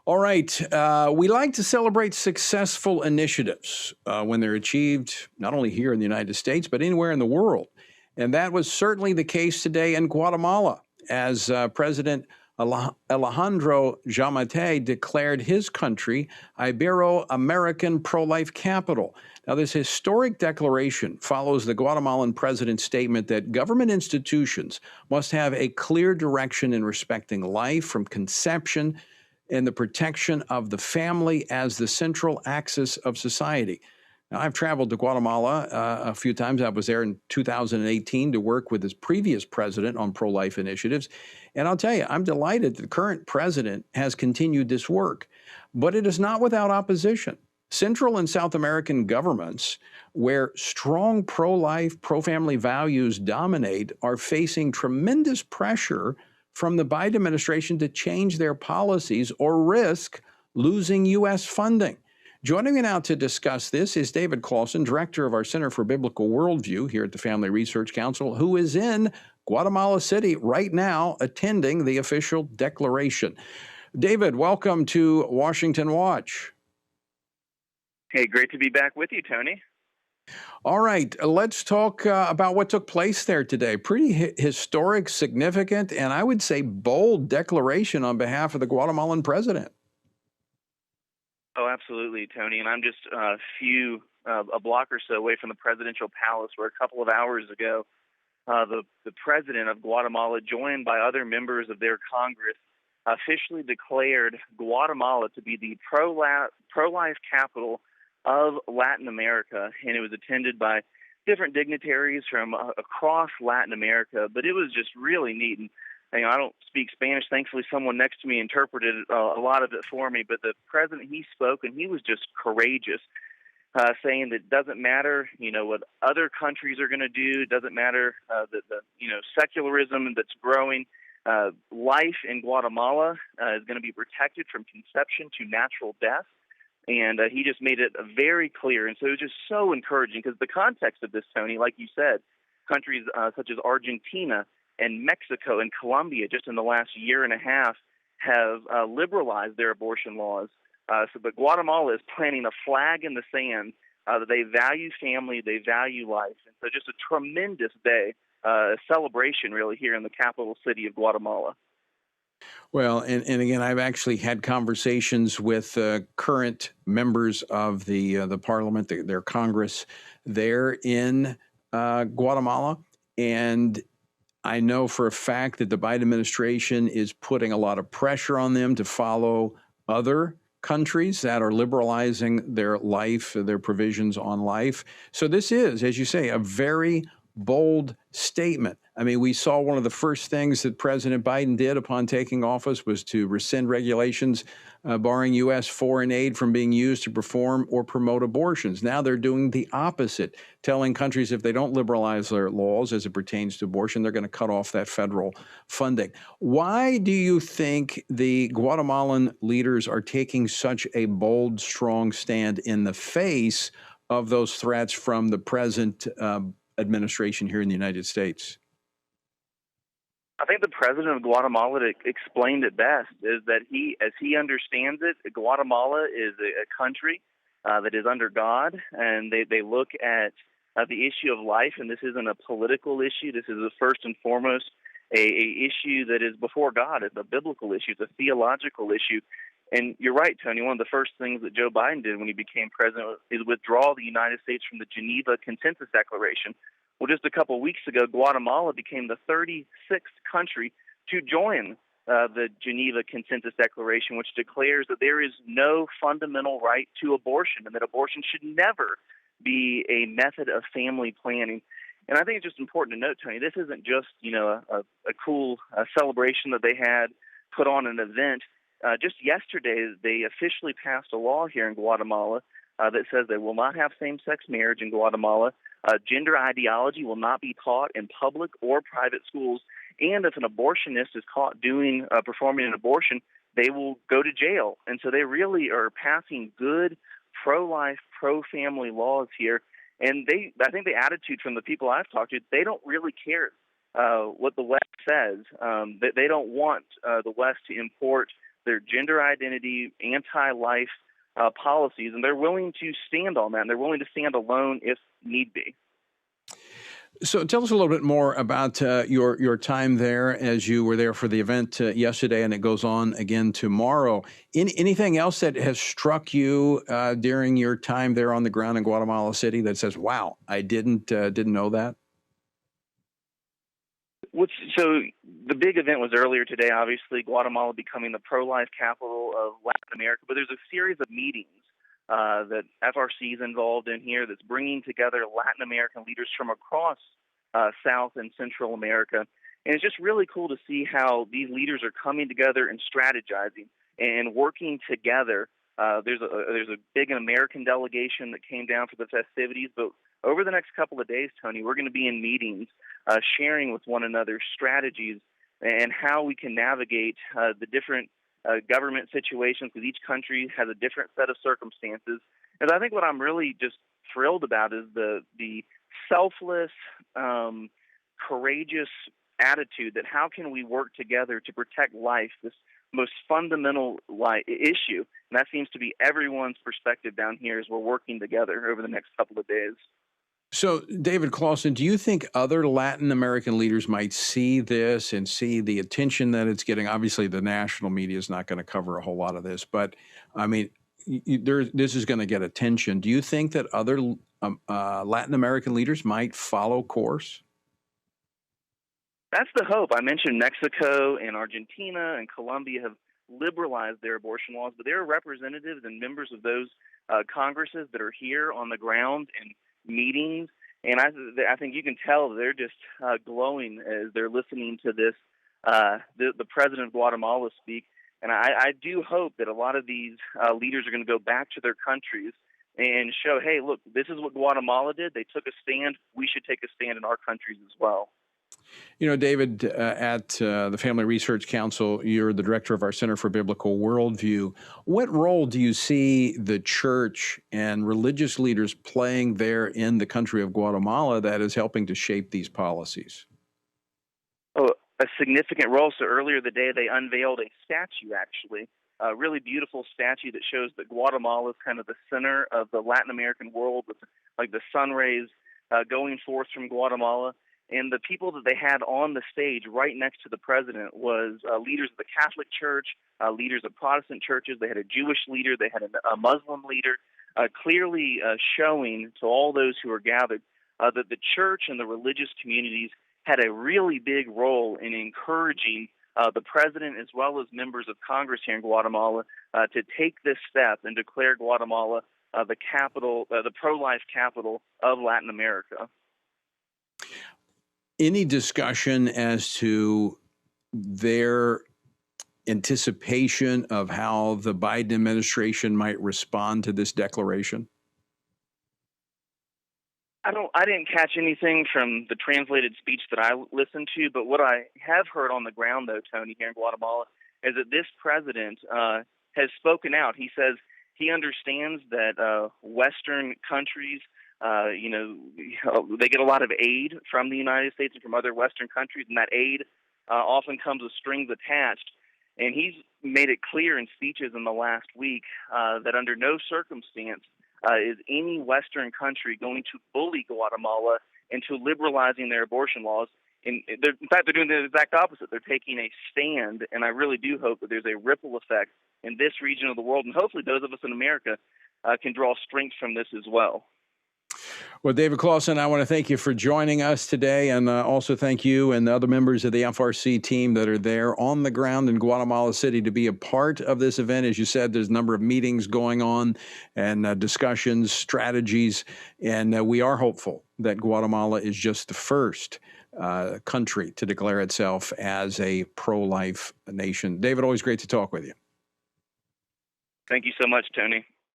All right. We like to celebrate successful initiatives when they're achieved not only here in the United States, but anywhere in the world. And that was certainly the case today in Guatemala as President Alejandro Giammattei declared his country Ibero-American Pro-Life Capital. Now, this historic declaration follows the Guatemalan president's statement that government institutions must have a clear direction in respecting life from conception and the protection of the family as the central axis of society. Now, I've traveled to Guatemala a few times. I was there in 2018 to work with his previous president on pro-life initiatives. And I'll tell you, I'm delighted that the current president has continued this work. But it is not without opposition. Central and South American governments, where strong pro-life, pro-family values dominate, are facing tremendous pressure from the Biden administration to change their policies or risk losing U.S. funding. Joining me now to discuss this is David Closson, director of our Center for Biblical Worldview here at the Family Research Council, who is in Guatemala City right now attending the official declaration. David, welcome to Washington Watch. Hey, great to be back with you, Tony. All right, let's talk about what took place there today. Pretty historic, significant, and I would say bold declaration on behalf of the Guatemalan president. Oh, absolutely, Tony. And I'm just a block or so away from the presidential palace, where a couple of hours ago, the president of Guatemala, joined by other members of their Congress, officially declared Guatemala to be the pro-life capital of Latin America, and it was attended by different dignitaries from across Latin America. But it was just really neat. And I don't speak Spanish. Thankfully, someone next to me interpreted a lot of it for me. But the president, he spoke, and he was just courageous, saying that it doesn't matter, what other countries are going to do. It doesn't matter the secularism that's growing. Life in Guatemala is going to be protected from conception to natural death. And he just made it very clear. And so it was just so encouraging, because the context of this, Tony, like you said, countries such as Argentina and Mexico and Colombia just in the last year and a half have liberalized their abortion laws. But Guatemala is planting a flag in the sand that they value family, they value life. And so just a tremendous day, a celebration really here in the capital city of Guatemala. Well, and again, I've actually had conversations with current members of the parliament, their Congress there in Guatemala, and I know for a fact that the Biden administration is putting a lot of pressure on them to follow other countries that are liberalizing their life, their provisions on life. So this is, as you say, a very bold statement. I mean, we saw one of the first things that President Biden did upon taking office was to rescind regulations barring U.S. foreign aid from being used to perform or promote abortions. Now they're doing the opposite, telling countries if they don't liberalize their laws as it pertains to abortion, they're going to cut off that federal funding. Why do you think the Guatemalan leaders are taking such a bold, strong stand in the face of those threats from the present administration here in the United States? I think the president of Guatemala explained it best, is that as he understands it, Guatemala is a country that is under God, and they look at the issue of life, and this isn't a political issue. This is first and foremost a issue that is before God. It's a biblical issue. It's a theological issue. And you're right, Tony, one of the first things that Joe Biden did when he became president is withdraw the United States from the Geneva Consensus Declaration. Well, just a couple of weeks ago, Guatemala became the 36th country to join the Geneva Consensus Declaration, which declares that there is no fundamental right to abortion and that abortion should never be a method of family planning. And I think it's just important to note, Tony, this isn't just, a cool celebration that they had put on an event. Just yesterday, they officially passed a law here in Guatemala that says they will not have same-sex marriage in Guatemala. Gender ideology will not be taught in public or private schools. And if an abortionist is caught performing an abortion, they will go to jail. And so they really are passing good pro-life, pro-family laws here. And I think the attitude from the people I've talked to, they don't really care what the West says. They don't want the West to import their gender identity, anti-life policies, and they're willing to stand on that, and they're willing to stand alone if need be. So tell us a little bit more about your time there as you were there for the event yesterday, and it goes on again tomorrow. Anything else that has struck you during your time there on the ground in Guatemala City that says, "Wow, I didn't know that"? So the big event was earlier today, obviously, Guatemala becoming the pro-life capital of Latin America. But there's a series of meetings that FRC is involved in here that's bringing together Latin American leaders from across South and Central America. And it's just really cool to see how these leaders are coming together and strategizing and working together. There's a big American delegation that came down for the festivities, but over the next couple of days, Tony, we're going to be in meetings sharing with one another strategies and how we can navigate the different government situations, because each country has a different set of circumstances. And I think what I'm really just thrilled about is the selfless, courageous attitude that how can we work together to protect life, this most fundamental issue. And that seems to be everyone's perspective down here as we're working together over the next couple of days. So, David Closson, do you think other Latin American leaders might see this and see the attention that it's getting? Obviously, the national media is not going to cover a whole lot of this, but I mean, this is going to get attention. Do you think that other Latin American leaders might follow course? That's the hope. I mentioned Mexico and Argentina and Colombia have liberalized their abortion laws, but there are representatives and members of those Congresses that are here on the ground and meetings, and I think you can tell they're just glowing as they're listening to this the president of Guatemala speak. And I do hope that a lot of these leaders are going to go back to their countries and show, hey, look, this is what Guatemala did. They took a stand. We should take a stand in our countries as well. You know, David, at the Family Research Council, you're the director of our Center for Biblical Worldview. What role do you see the church and religious leaders playing there in the country of Guatemala that is helping to shape these policies? Oh, a significant role. So earlier today, they unveiled a statue, actually, a really beautiful statue that shows that Guatemala is kind of the center of the Latin American world, with like the sun rays going forth from Guatemala. And the people that they had on the stage right next to the president was leaders of the Catholic Church, leaders of Protestant churches. They had a Jewish leader. They had a Muslim leader, clearly showing to all those who were gathered that the church and the religious communities had a really big role in encouraging the president as well as members of Congress here in Guatemala to take this step and declare Guatemala the capital, the pro-life capital of Latin America. Any discussion as to their anticipation of how the Biden administration might respond to this declaration? I didn't catch anything from the translated speech that I listened to, but what I have heard on the ground, though, Tony, here in Guatemala, is that this president has spoken out. He says he understands that Western countries, they get a lot of aid from the United States and from other Western countries, and that aid often comes with strings attached. And he's made it clear in speeches in the last week that under no circumstance is any Western country going to bully Guatemala into liberalizing their abortion laws. In fact, they're doing the exact opposite. They're taking a stand, and I really do hope that there's a ripple effect in this region of the world, and hopefully those of us in America can draw strength from this as well. Well, David Closson, I want to thank you for joining us today, and also thank you and the other members of the FRC team that are there on the ground in Guatemala City to be a part of this event. As you said, there's a number of meetings going on and discussions, strategies, and we are hopeful that Guatemala is just the first country to declare itself as a pro-life nation. David, always great to talk with you. Thank you so much, Tony.